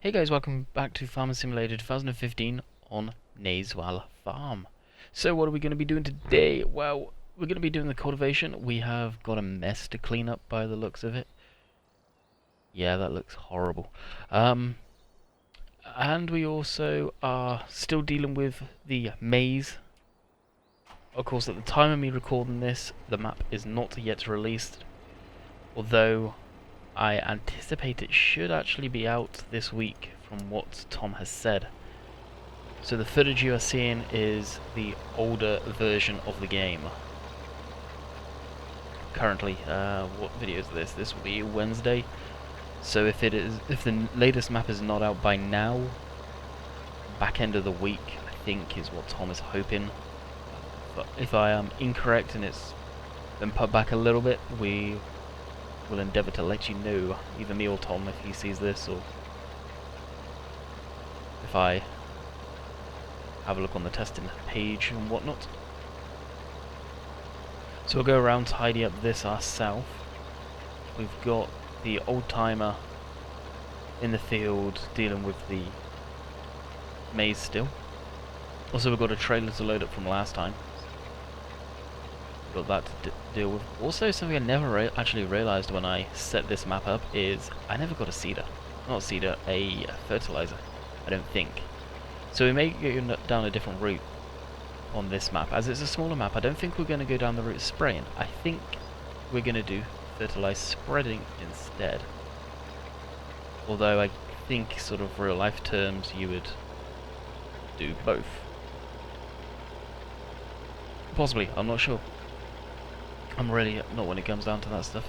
Hey guys, welcome back to Farming Simulator 2015 on Knaveswell Farm. So what are we going to be doing today? Well, we're going to be doing the cultivation. We have got a mess to clean up by the looks of it. Yeah, that looks horrible. And we also are still dealing with the maze. Of course, at the time of me recording this, the map is not yet released. Although I anticipate it should actually be out this week from what Tom has said. So the footage you are seeing is the older version of the game. Currently, what video is this? This will be Wednesday. So if the latest map is not out by now, back end of the week, I think is what Tom is hoping. But if I am incorrect and it's been put back a little bit, we will endeavour to let you know, either me or Tom, if he sees this, or if I have a look on the testing page and whatnot. So we'll go around, tidy up this ourselves. We've got the old timer in the field dealing with the maze still. Also, we've got a trailer to load up from last time. Got that to deal with. Also, something I never actually realised when I set this map up is I never got a seeder. Not a seeder, a fertilizer, I don't think. So we may go down a different route on this map. As it's a smaller map, I don't think we're going to go down the route of spraying. I think we're going to do fertilized spreading instead. Although I think, sort of real life terms, you would do both. Possibly, I'm not sure. I'm really not when it comes down to that stuff.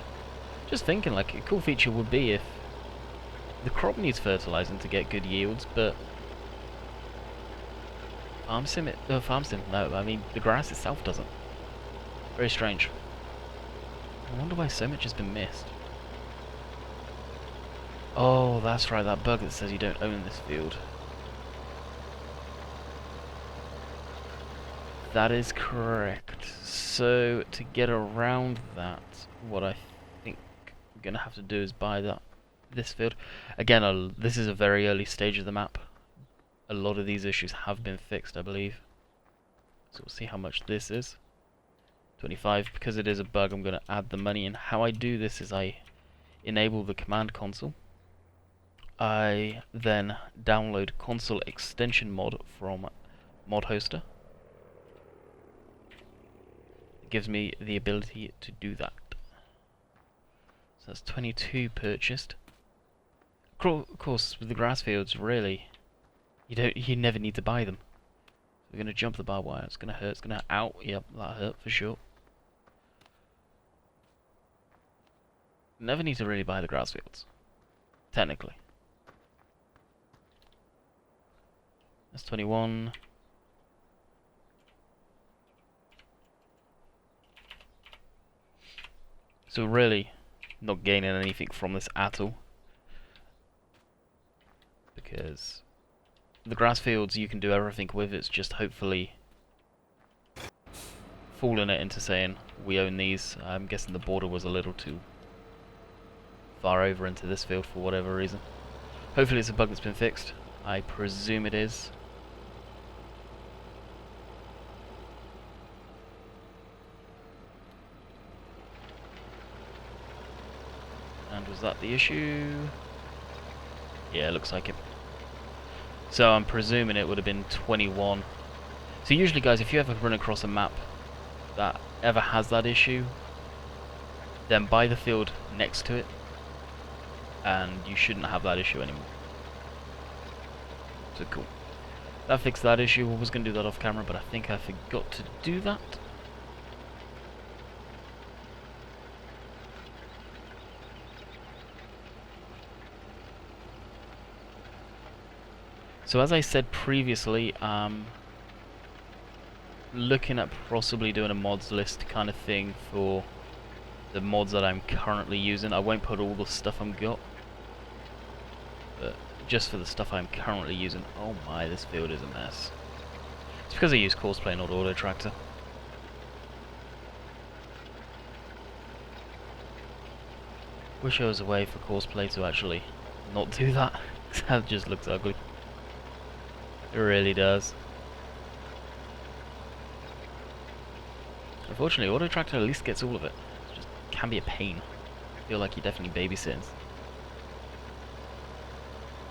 Just thinking, like, a cool feature would be if the crop needs fertilizing to get good yields, but farm sim, no, I mean the grass itself doesn't. Very strange. I wonder why so much has been missed. Oh, that's right, that bug that says you don't own this field. That is correct. So to get around that, what I think we're gonna have to do is buy this field. Again, this is a very early stage of the map. A lot of these issues have been fixed, I believe. So we'll see how much this is. 25. Because it is a bug, I'm gonna add the money in. How I do this is I enable the command console. I then download console extension mod from mod hoster. Gives me the ability to do that. So that's 22 purchased. Of course, with the grass fields, really, you never need to buy them. We're gonna jump the barbed wire. It's gonna hurt. It's gonna ow. Yep, that hurt for sure. Never need to really buy the grass fields, technically. That's 21. So really, not gaining anything from this at all. Because the grass fields you can do everything with, it's just hopefully fooling it into saying we own these. I'm guessing the border was a little too far over into this field for whatever reason. Hopefully it's a bug that's been fixed. I presume it is. And was that the issue? Yeah, it looks like it. So I'm presuming it would have been 21. So usually, guys, if you ever run across a map that ever has that issue, then buy the field next to it, and you shouldn't have that issue anymore. So cool. That fixed that issue. I was going to do that off camera, but I think I forgot to do that. So as I said previously, looking at possibly doing a mods list kind of thing for the mods that I'm currently using. I won't put all the stuff I've got, but just for the stuff I'm currently using. Oh my, this field is a mess. It's because I use Corsair, not Auto Tractor. Wish I was a way for Corsair to actually not do that. That just looks ugly. It really does. Unfortunately, Auto Tractor at least gets all of it. It just can be a pain. I feel like you're definitely babysitting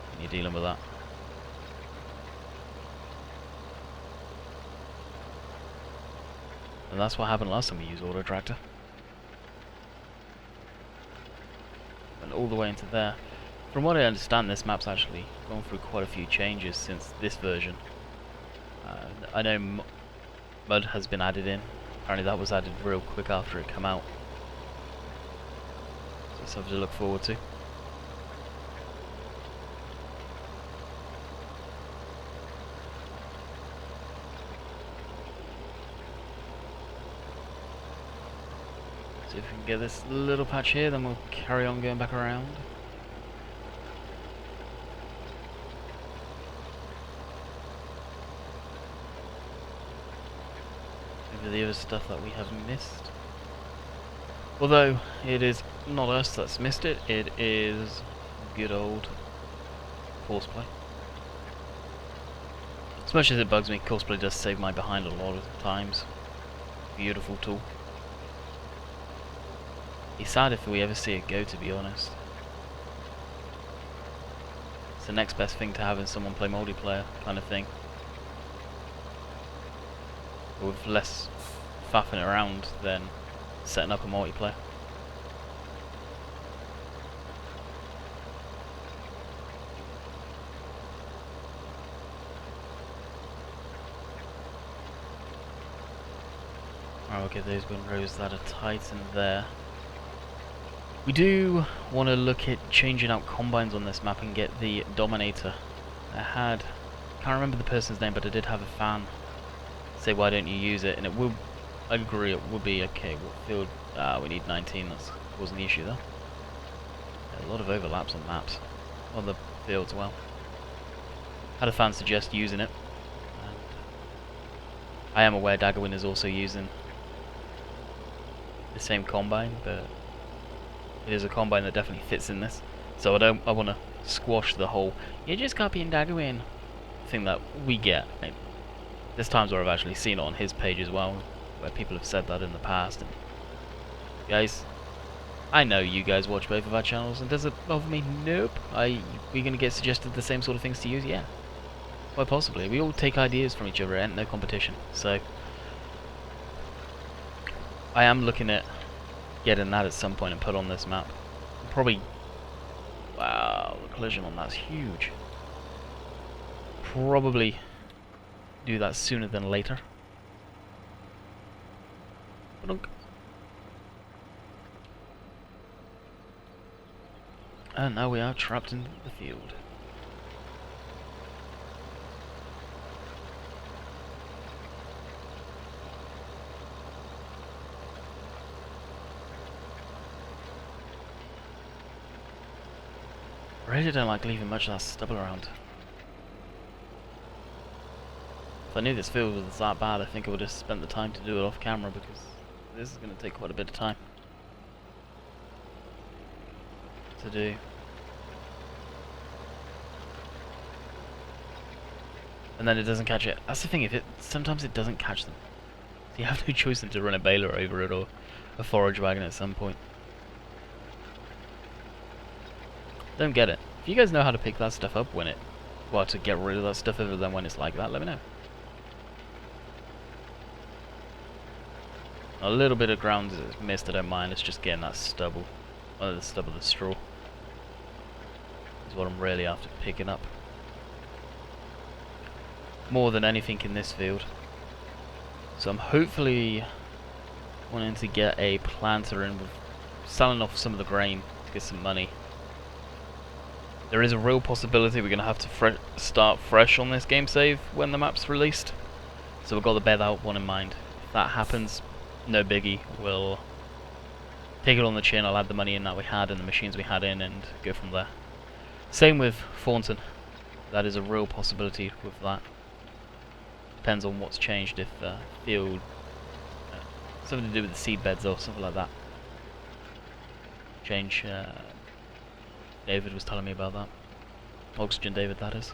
when you're dealing with that. And that's what happened last time we used Auto Tractor. Went all the way into there. From what I understand, this map's actually gone through quite a few changes since this version. I know mud has been added in. Apparently that was added real quick after it came out. So it's something to look forward to. See if we can get this little patch here, then we'll carry on going back around. The other stuff that we have missed. Although it is not us that's missed it, it is good old Courseplay. As much as it bugs me, Courseplay does save my behind a lot of times. Beautiful tool. It's sad if we ever see it go, to be honest. It's the next best thing to having someone play multiplayer kind of thing. With less faffing around than setting up a multiplayer. Alright, we'll get those windrows that are tight in there. We do want to look at changing out combines on this map and get the Dominator. Can't remember the person's name, but I did have a fan say, why don't you use it? And it will, I agree, it would be okay. What field? We need 19, that wasn't the issue though. A lot of overlaps on maps, on the fields. Well, had a fan suggest using it, and I am aware Daggerwin is also using the same combine, but it is a combine that definitely fits in this. So I want to squash the whole "you're just copying Daggerwin" thing that we get. There's times where I've actually seen it on his page as well, where people have said that in the past. And guys, I know you guys watch both of our channels, and does it bother me? Nope. We're gonna get suggested the same sort of things to use? Yeah. Quite possibly. We all take ideas from each other, and no competition. So I am looking at getting that at some point and put on this map. Probably. Wow, the collision on that's huge. Probably do that sooner than later. And now we are trapped in the field. I really don't like leaving much of that stubble around. If I knew this field was that bad, I think I would have spent the time to do it off camera, because this is going to take quite a bit of time to do. And then it doesn't catch it. That's the thing, sometimes it doesn't catch them. So you have no choice than to run a baler over it or a forage wagon at some point. Don't get it. If you guys know how to pick that stuff up when to get rid of that stuff other than when it's like that, let me know. A little bit of ground is missed, I don't mind. It's just getting that stubble, the stubble of the straw, is what I'm really after picking up. More than anything in this field. So I'm hopefully wanting to get a planter in, with selling off some of the grain to get some money. There is a real possibility we're going to have to start fresh on this game save when the map's released. So we've got to bear that one in mind. If that happens, no biggie, we'll take it on the chin. I'll add the money in that we had and the machines we had in and go from there. Same with Thornton. That is a real possibility with that. Depends on what's changed, if field, something to do with the seed beds or something like that. Change, David was telling me about that. Oxygen David, that is.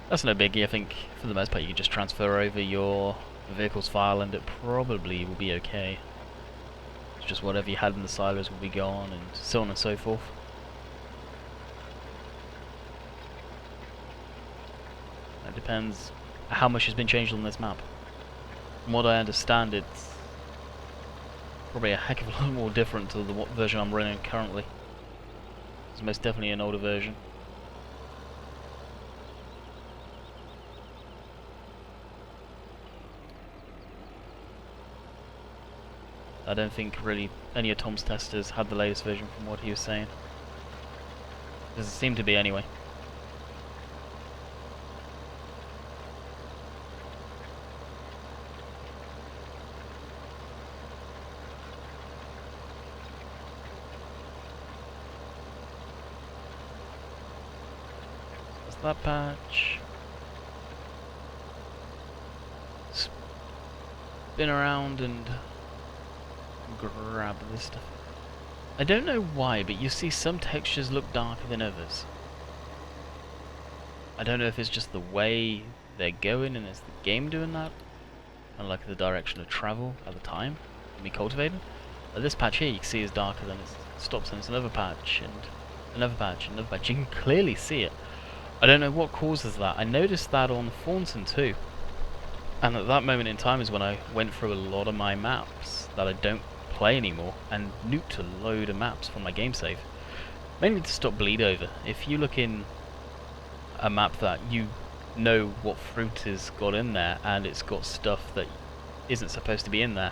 That's no biggie. I think for the most part you can just transfer over your vehicle's file and it probably will be okay. It's just whatever you had in the silos will be gone and so on and so forth. It depends how much has been changed on this map. From what I understand, it's probably a heck of a lot more different to the version I'm running currently. It's most definitely an older version. I don't think really any of Tom's testers had the latest version from what he was saying. Doesn't seem to be anyway. That's that patch. Spin around and grab this stuff. I don't know why, but you see some textures look darker than others. I don't know if it's just the way they're going and it's the game doing that, and like the direction of travel at the time of me cultivating. But this patch here you can see is darker than it stops, and it's another patch and another patch and another patch. You can clearly see it. I don't know what causes that. I noticed that on Thornton too. And at that moment in time is when I went through a lot of my maps that I don't play anymore and nuked a load of maps from my game save, mainly to stop bleed over. If you look in a map that you know what fruit has got in there and it's got stuff that isn't supposed to be in there,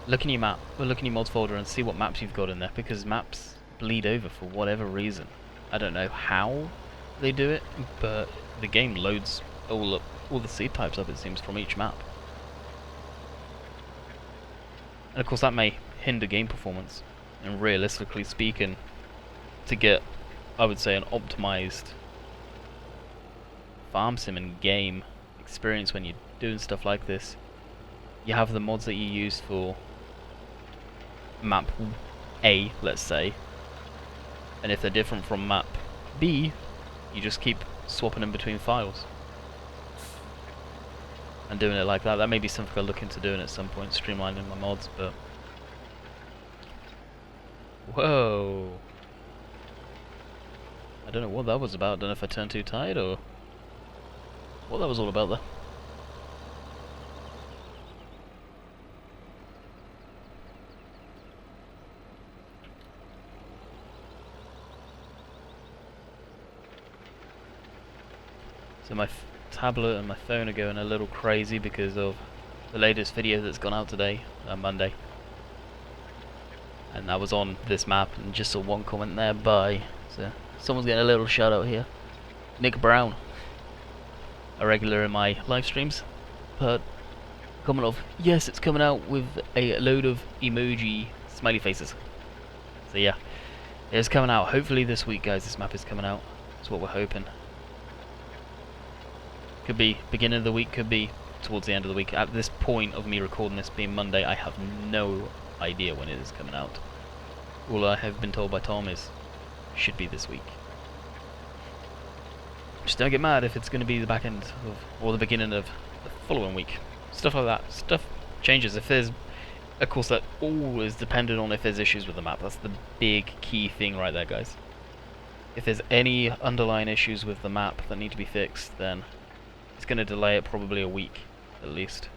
look in your map, or look in your mods folder and see what maps you've got in there, because maps bleed over for whatever reason. I don't know how they do it, but the game loads all the seed types up, it seems, from each map. And of course that may hinder game performance, and realistically speaking, to get, I would say, an optimized farm sim and game experience when you're doing stuff like this, you have the mods that you use for map A, let's say, and if they're different from map B, you just keep swapping them between files and doing it like that. That may be something I'll look into doing at some point, streamlining my mods, but... Whoa! I don't know what that was about. I don't know if I turned too tight or what that was all about there. So my tablet and my phone are going a little crazy because of the latest video that's gone out today, Monday. And that was on this map, and just saw one comment there, bye. So someone's getting a little shout out here. Nick Brown, a regular in my live streams, but comment of, yes, it's coming out with a load of emoji smiley faces. So yeah, it's coming out hopefully this week, guys. This map is coming out. That's what we're hoping. Could be beginning of the week, could be towards the end of the week. At this point of me recording this being Monday, I have no idea when it is coming out. All I have been told by Tom is should be this week. Just don't get mad if it's going to be the back end of, or the beginning of the following week. Stuff like that. Stuff changes. If there's, of course, that all is dependent on if there's issues with the map. That's the big key thing right there, guys. If there's any underlying issues with the map that need to be fixed, then it's going to delay it probably a week at least.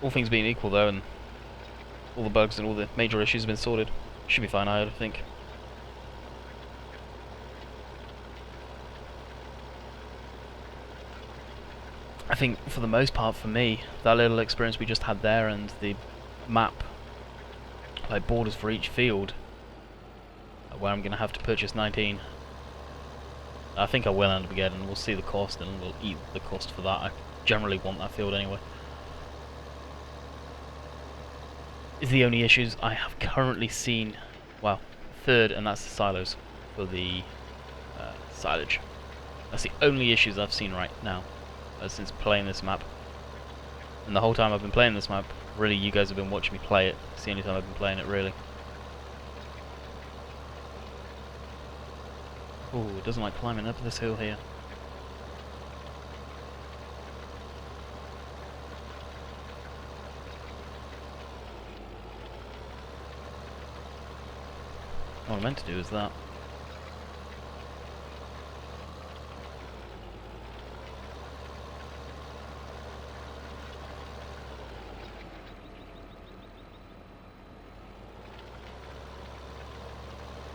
All things being equal though, and all the bugs and all the major issues have been sorted, should be fine, I think. I think for the most part for me, that little experience we just had there and the map, like borders for each field, where I'm going to have to purchase 19. I think I will end up getting, we'll see the cost and we'll eat the cost for that. I generally want that field anyway. Is the only issues I have currently seen, well, third, and that's the silos for the silage. That's the only issues I've seen right now since playing this map. And the whole time I've been playing this map, really you guys have been watching me play it. It's the only time I've been playing it, really. Oh, it doesn't like climbing up this hill here. What I meant to do is that.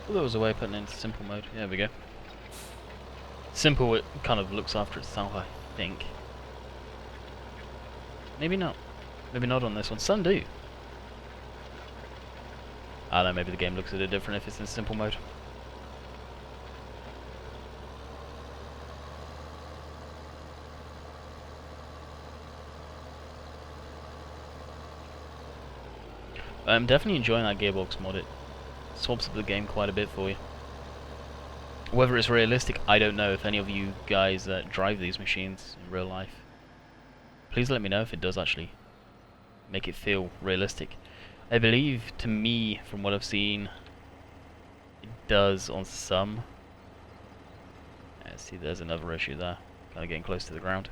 Well, there was a way of putting it into simple mode. There we go. Simple, it kind of looks after itself, I think. Maybe not. Maybe not on this one. Some do. I don't know, maybe the game looks at it different if it's in simple mode. I'm definitely enjoying that gearbox mod. It swaps up the game quite a bit for you. Whether it's realistic, I don't know. If any of you guys drive these machines in real life, please let me know if it does actually make it feel realistic. I believe, to me, from what I've seen, it does on some. See, there's another issue there. Kind of getting close to the ground.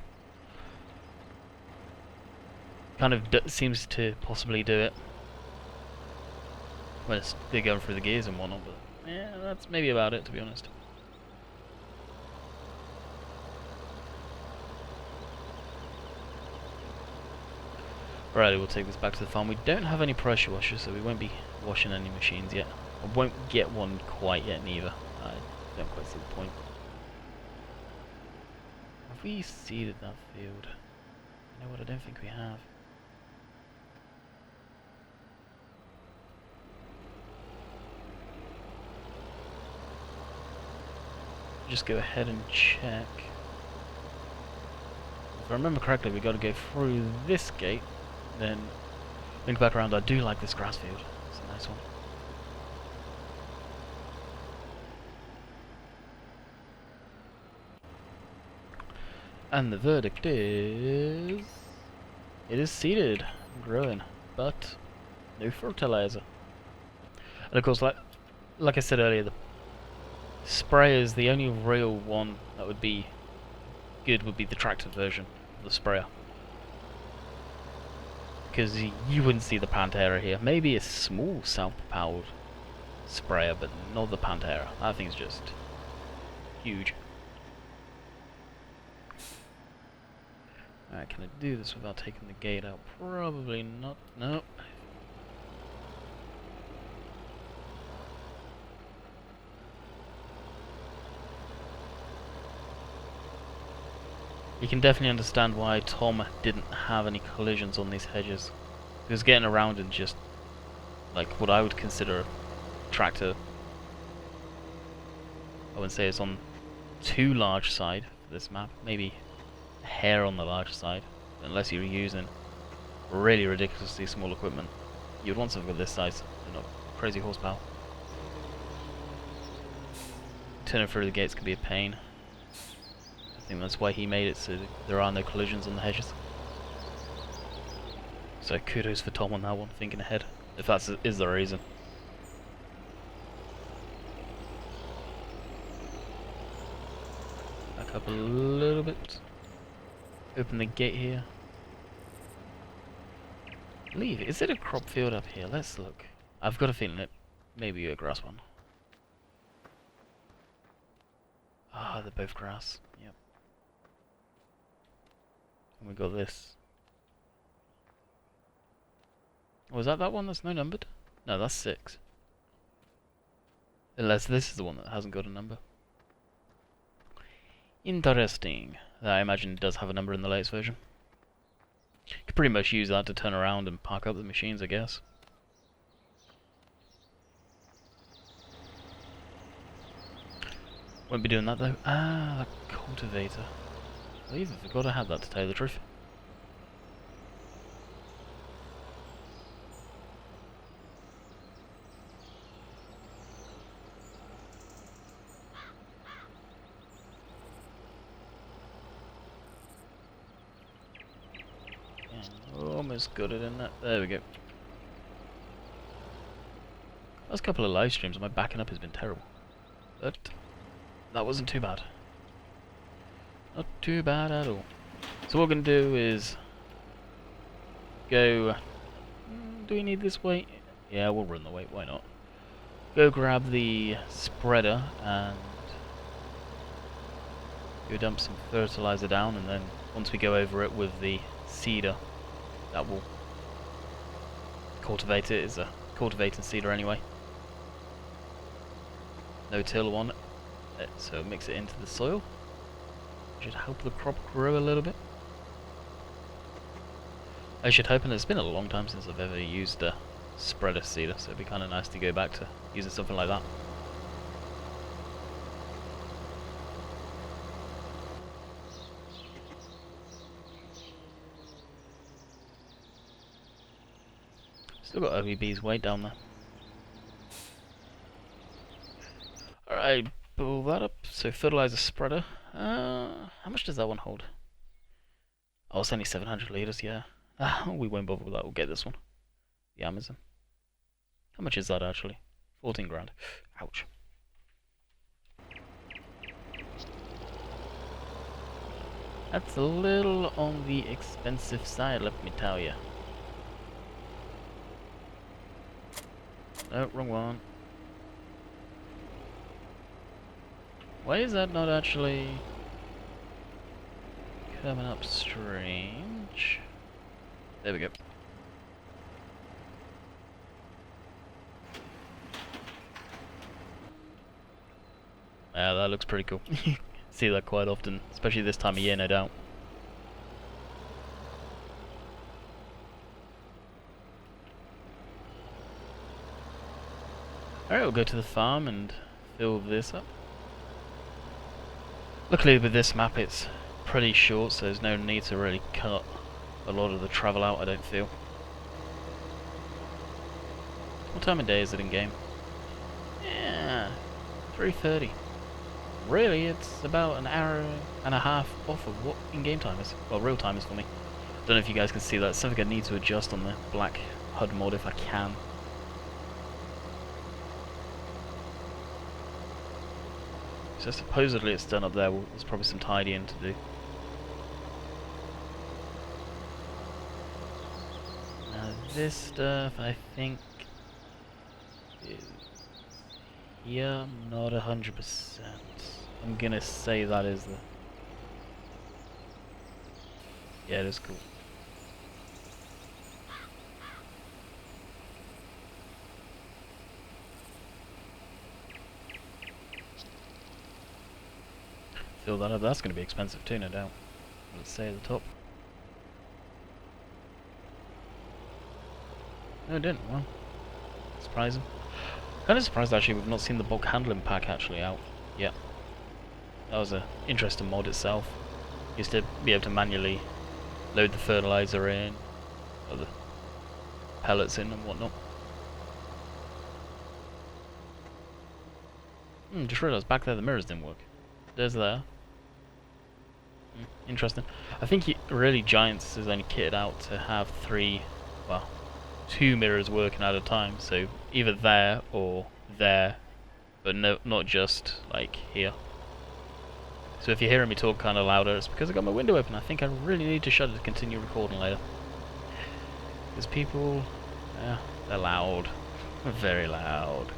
Kind of seems to possibly do it when they're going through the gears and whatnot, but yeah, that's maybe about it, to be honest. Alrighty, we'll take this back to the farm. We don't have any pressure washers, so we won't be washing any machines yet. I won't get one quite yet, neither. I don't quite see the point. Have we seeded that field? You know what, I don't think we have. Just go ahead and check. If I remember correctly, we got to go through this gate, then link back around. I do like this grass field. It's a nice one. And the verdict is... it is seeded, growing, but no fertilizer. And of course, like I said earlier, the sprayer is the only real one that would be good, would be the tractor version of the sprayer. Because you wouldn't see the Pantera here. Maybe a small self-powered sprayer, but not the Pantera. That thing's just huge. Alright, can I do this without taking the gate out? Probably not. No. You can definitely understand why Tom didn't have any collisions on these hedges. He was getting around in just like what I would consider a tractor. I wouldn't say it's on too large side for this map. Maybe a hair on the large side. Unless you're using really ridiculously small equipment. You'd want something of this size, and not crazy horsepower. Turning through the gates can be a pain. I think that's why he made it so there are no collisions on the hedges. So kudos for Tom on that one, thinking ahead, if that is the reason. Back up a little bit. Open the gate here. Leave. Is it a crop field up here? Let's look. I've got a feeling it may be a grass one. Ah, they're both grass. Yep. And we got this. Was that one that's no numbered? No, that's 6. Unless this is the one that hasn't got a number. Interesting. I imagine it does have a number in the latest version. You could pretty much use that to turn around and park up the machines, I guess. Won't be doing that though. Ah, the cultivator. I believe I forgot I had that, to tell you the truth. almost got it in that. There we go. Last couple of live streams, my backing up has been terrible. But that wasn't too bad. Not too bad at all. So what we're going to do is go... do we need this weight? Yeah, we'll run the weight, why not? Go grab the spreader and go dump some fertilizer down, and then once we go over it with the seeder, that will cultivate it. It's a cultivating seeder anyway. No till on it, so mix it into the soil. Should help the crop grow a little bit. I should hope, and it's been a long time since I've ever used a spreader seeder, so it'd be kind of nice to go back to using something like that. Still got OEB's weight down there. Alright, pull that up. So fertilizer spreader. How much does that one hold? Oh, it's only 700 litres, yeah. We won't bother with that, we'll get this one. The Amazon. How much is that actually? 14 grand. Ouch. That's a little on the expensive side, let me tell you. No, wrong one. Why is that not actually coming up strange? There we go. Yeah, that looks pretty cool. See that quite often, especially this time of year, no doubt. Alright, we'll go to the farm and fill this up. Luckily with this map it's pretty short, so there's no need to really cut a lot of the travel out, I don't feel. What time of day is it in game? Yeah, 3:30. Really, it's about an hour and a half off of what in-game time is. Well, real time is for me. Don't know if you guys can see that. It's something I need to adjust on the black HUD mod if I can. So supposedly it's done up there. Well, there's probably some tidying to do. Now this stuff I think is here, not 100%. I'm gonna say that is the... Yeah, it is cool. Fill that up, that's gonna be expensive too, no doubt. Let's say at the top. No, it didn't. Well, surprising. Kind of surprised actually we've not seen the bulk handling pack actually out yet. That was an interesting mod itself. Used to be able to manually load the fertilizer in, or the pellets in and whatnot. Just realised back there the mirrors didn't work. There's there. Interesting. I think really Giants is only kitted out to have two mirrors working at a time, so either there or there, but no, not just like here. So if you're hearing me talk kind of louder, it's because I got my window open. I think I really need to shut it to continue recording later. Because people, they're loud. Very loud.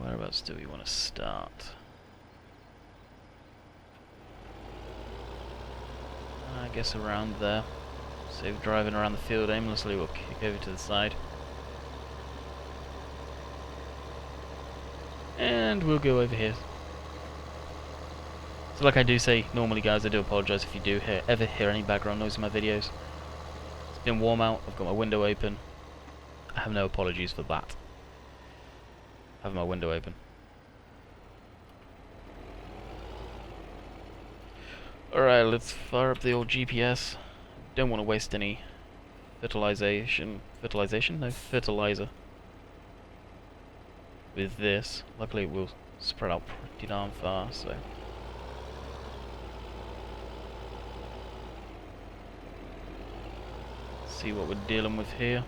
Whereabouts do we want to start? I guess around there. So driving around the field aimlessly, we'll kick over to the side. And we'll go over here. So like I do say normally guys, I do apologise if you do ever hear any background noise in my videos. It's been warm out, I've got my window open. I have no apologies for that. I have my window open. Alright, let's fire up the old GPS. Don't want to waste any fertilizer. with this. Luckily it will spread out pretty darn far, so... See what we're dealing with here.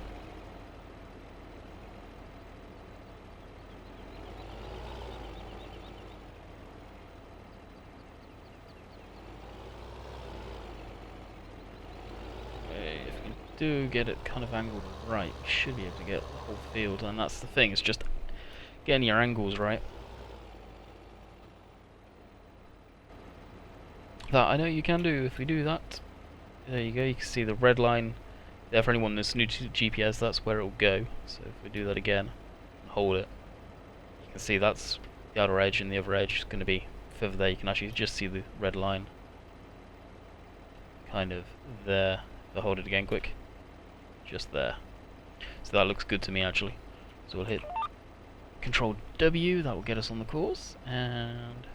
Do get it kind of angled right, you should be able to get the whole field, and that's the thing, it's just getting your angles right. That I know you can do. If we do that, there you go, you can see the red line there. For anyone that's new to GPS, that's where it will go. So if we do that again and hold it, you can see that's the outer edge, and the other edge is going to be further there. You can actually just see the red line kind of there. If I hold it again quick, just there. So that looks good to me actually. So we'll hit Control W, that will get us on the course, and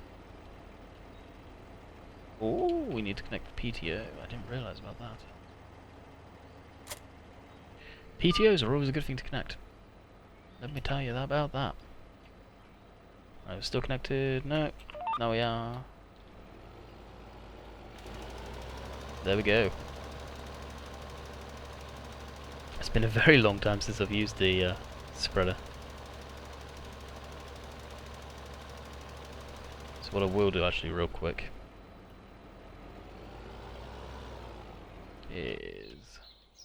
oh, we need to connect the PTO. I didn't realise about that. PTOs are always a good thing to connect. Let me tell you about that. Right, we're still connected. No, now we are. There we go. It's been a very long time since I've used the spreader. So what I will do actually real quick is...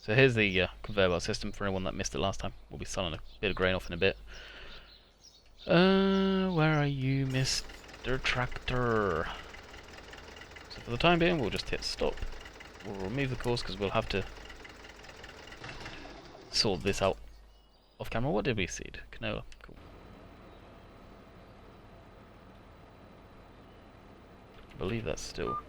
So here's the conveyor belt system for anyone that missed it last time. We'll be selling a bit of grain off in a bit. Where are you, Mr. Tractor? So for the time being we'll just hit stop. We'll remove the course because we'll have to sort this out off camera. What did we seed? Canola. Cool. I believe that's still...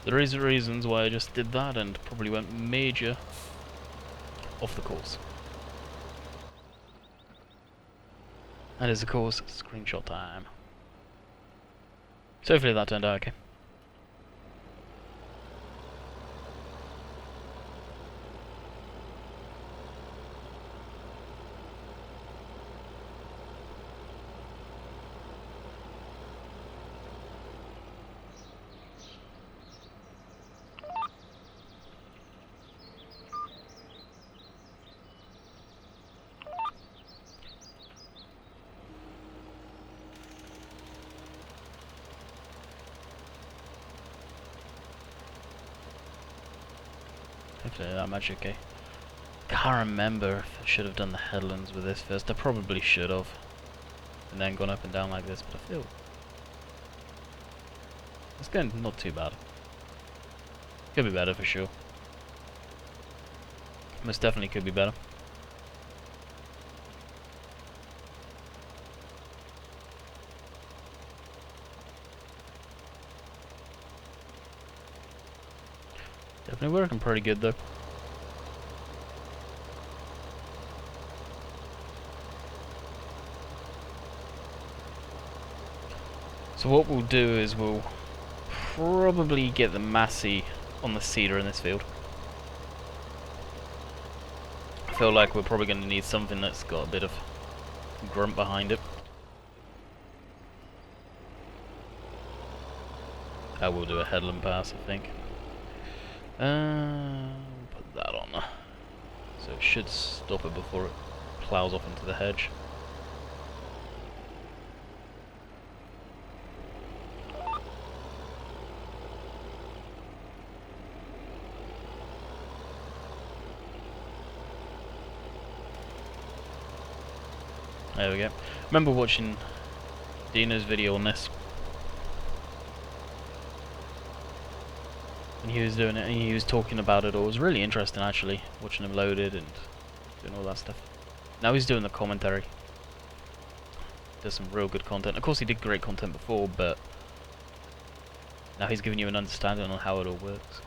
There is reasons why I just did that and probably went major off the course. That is, of course, screenshot time. So hopefully that turned out okay. Hopefully that match okay. Can't remember if I should have done the headlands with this first. I probably should have, and then gone up and down like this, but I feel it's going not too bad. Could be better for sure. Most definitely could be better. Definitely working pretty good though. So what we'll do is we'll probably get the Massey on the seeder in this field. I feel like we're probably going to need something that's got a bit of grunt behind it. I will do a headland pass, I think. Put that on, so it should stop it before it plows off into the hedge. There we go. Remember watching Dino's video on this. When he was doing it, and he was talking about it all. It was really interesting actually, watching him load it and doing all that stuff. Now he's doing the commentary. Does some real good content. Of course he did great content before, but now he's giving you an understanding on how it all works.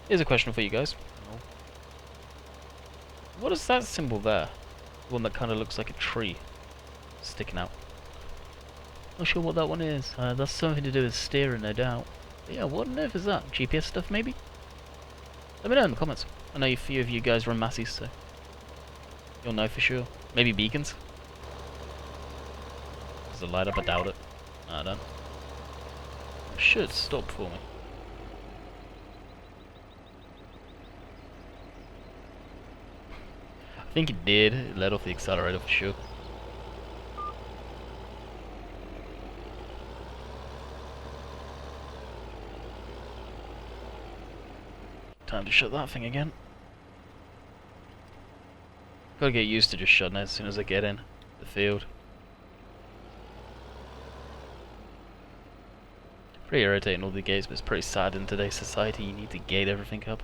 Here's a question for you guys. What is that symbol there? The one that kind of looks like a tree sticking out. Not sure what that one is. That's something to do with steering, no doubt. But yeah, what on earth is that? GPS stuff, maybe? Let me know in the comments. I know a few of you guys run Massies, so you'll know for sure. Maybe beacons? Does it light up? I doubt it. No, I don't. It should stop for me. I think it did. It let off the accelerator for sure. Time to shut that thing again. Gotta get used to just shutting it as soon as I get in the field. Pretty irritating all the gates, but it's pretty sad in today's society. You need to gate everything up.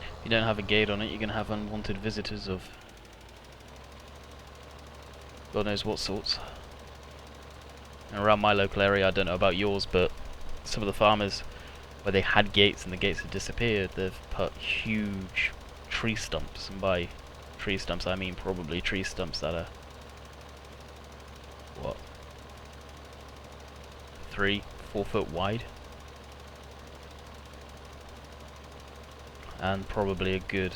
If you don't have a gate on it, you're gonna have unwanted visitors of God knows what sorts. And around my local area, I don't know about yours, but some of the farmers where they had gates and the gates have disappeared, they've put huge tree stumps, and by tree stumps I mean probably tree stumps that are, what, 3-4 foot wide, and probably a good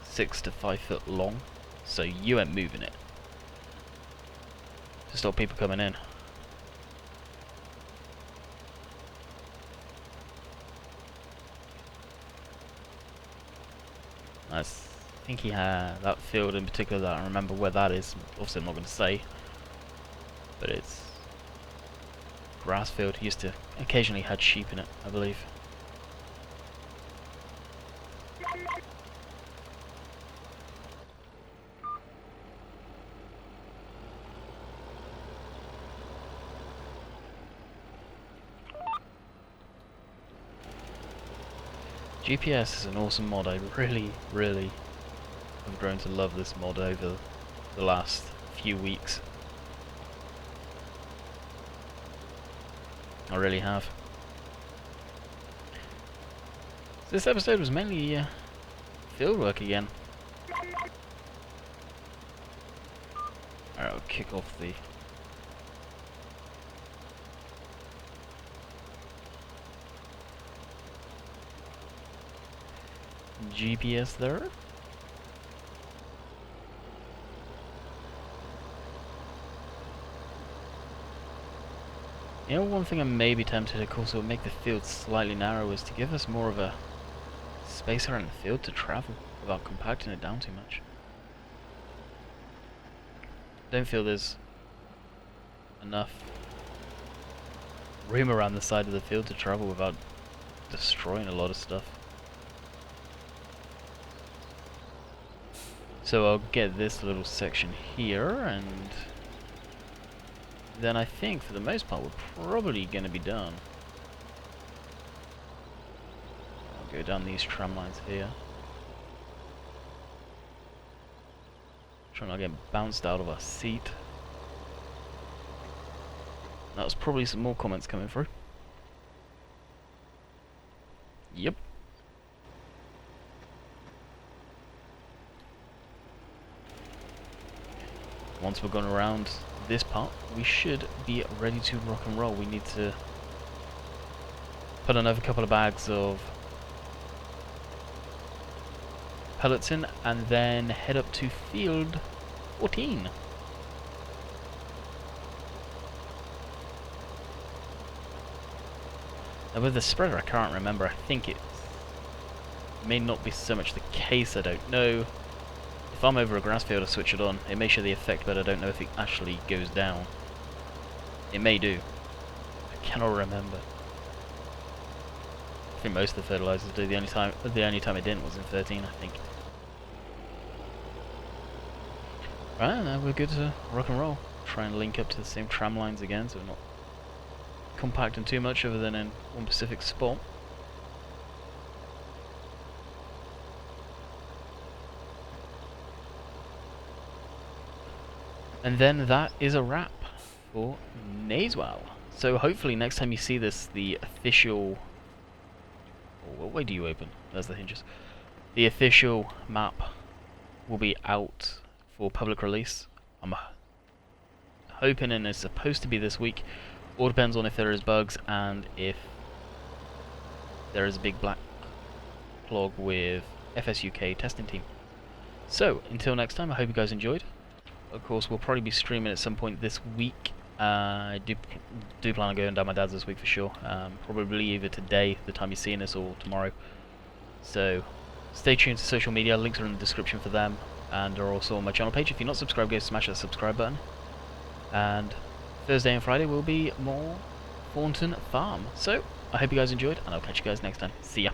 6 to 5 foot long. So you ain't moving it to stop people coming in. I think he had that field in particular that I remember where that is. Obviously I'm not going to say, but it's grass field. He used to occasionally had sheep in it, I believe. GPS is an awesome mod. I really have grown to love this mod over the last few weeks. I really have. So this episode was mainly fieldwork again. Alright, I'll kick off the GPS there. You know, one thing I may be tempted, of course, it would make the field slightly narrow, is to give us more of a space around the field to travel without compacting it down too much. Don't feel there's enough room around the side of the field to travel without destroying a lot of stuff. So I'll get this little section here, and then I think for the most part we're probably going to be done. I'll go down these tram lines here. Try not to get bounced out of our seat. That was probably some more comments coming through. Yep. Once we've gone around this part, we should be ready to rock and roll. We need to put another couple of bags of pellets in, and then head up to field 14. Now with the spreader, I can't remember. I think it may not be so much the case. I don't know. If I'm over a grass field, I switch it on. It may show the effect, but I don't know if it actually goes down. It may do. I cannot remember. I think most of the fertilizers do. The only time it didn't was in 13, I think. Right, now we're good to rock and roll. Try and link up to the same tram lines again, so we're not compacting too much other than in one specific spot. And then that is a wrap for Knaveswell. So hopefully next time you see this, the official... Oh, what way do you open? There's the hinges. The official map will be out for public release. I'm hoping, and it's supposed to be this week. All depends on if there is bugs and if there is a big backlog with FSUK testing team. So until next time, I hope you guys enjoyed. Of course, we'll probably be streaming at some point this week. I do plan on going down my dad's this week for sure. Probably either today, the time you're seeing this, or tomorrow. So stay tuned to social media. Links are in the description for them, and are also on my channel page. If you're not subscribed, go smash that subscribe button. And Thursday and Friday will be more Thornton Farm. So I hope you guys enjoyed, and I'll catch you guys next time. See ya.